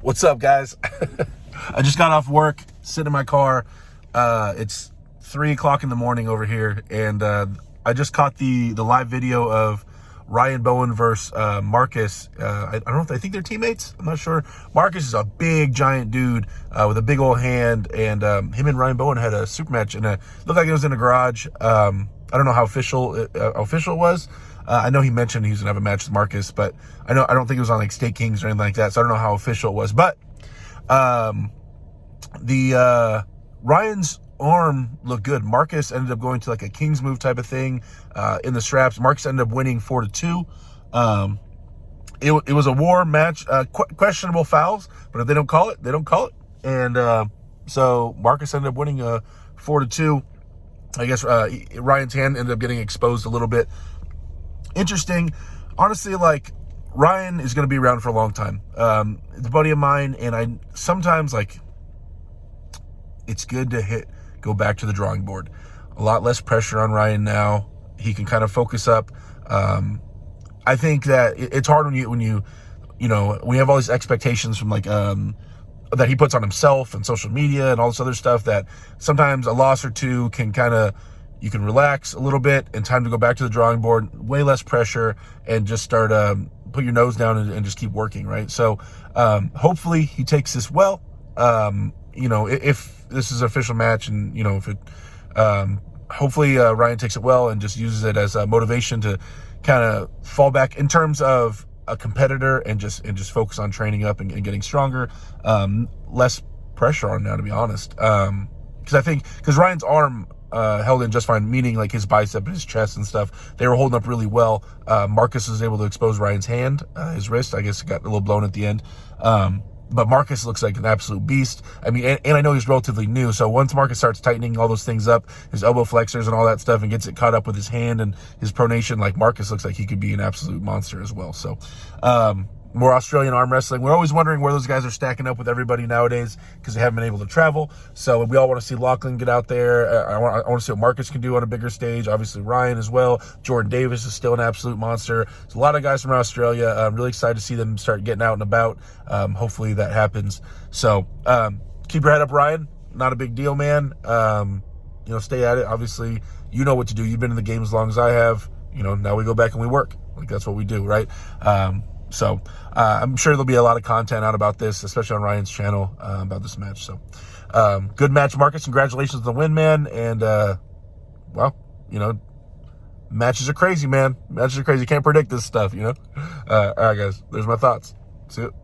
What's up, guys? I just got off work, sitting in my car. It's 3 o'clock in the morning over here, and I just caught the live video of Ryan Bowen versus Marcus. I don't know if I think they're teammates. I'm not sure. Marcus is a big, giant dude with a big old hand, and him and Ryan Bowen had a super match, and it looked like it was in a garage. I don't know how official it was. I know he mentioned he was gonna have a match with Marcus, but I don't think it was on like State Kings or anything like that, so I don't know how official it was. But Ryan's arm looked good. Marcus ended up going to like a King's move type of thing in the straps. Marcus ended up winning 4-2. It was a war match, questionable fouls, but if they don't call it, they don't call it. And so Marcus ended up winning 4-2. I guess Ryan's hand ended up getting exposed a little bit. Interesting. Honestly, like, Ryan is going to be around for a long time. It's a buddy of mine, and I sometimes, like, it's good to go back to the drawing board. A lot less pressure on Ryan now. He can kind of focus up. I think that it's hard when you we have all these expectations from, like, that he puts on himself and social media and all this other stuff, that sometimes a loss or two can kind of, you can relax a little bit and time to go back to the drawing board, way less pressure, and just start, put your nose down and just keep working, right? So hopefully he takes this well. If this is an official match, and, if it, hopefully Ryan takes it well and just uses it as a motivation to kind of fall back in terms of a competitor and just focus on training up and getting stronger. Less pressure on now, to be honest. Because Ryan's arm held in just fine, meaning like his bicep and his chest and stuff, they were holding up really well. Marcus was able to expose Ryan's hand, his wrist. I guess it got a little blown at the end. But Marcus looks like an absolute beast. I mean, and I know he's relatively new, so once Marcus starts tightening all those things up, his elbow flexors and all that stuff, and gets it caught up with his hand and his pronation, like, Marcus looks like he could be an absolute monster as well. So, more Australian arm wrestling. We're always wondering where those guys are stacking up with everybody nowadays, because they haven't been able to travel. So we all want to see Lachlan get out there. I want to see what Marcus can do on a bigger stage. Obviously Ryan as well. Jordan Davis is still an absolute monster. There's a lot of guys from Australia. I'm really excited to see them start getting out and about. Hopefully that happens. So keep your head up, Ryan. Not a big deal, man. Stay at it. Obviously, you know what to do. You've been in the game as long as I have. Now we go back and we work. Like, that's what we do, right? So I'm sure there'll be a lot of content out about this, especially on Ryan's channel, about this match. So good match, Marcus. Congratulations on the win, man. And, matches are crazy, man. Matches are crazy. You can't predict this stuff, All right, guys. There's my thoughts. See you.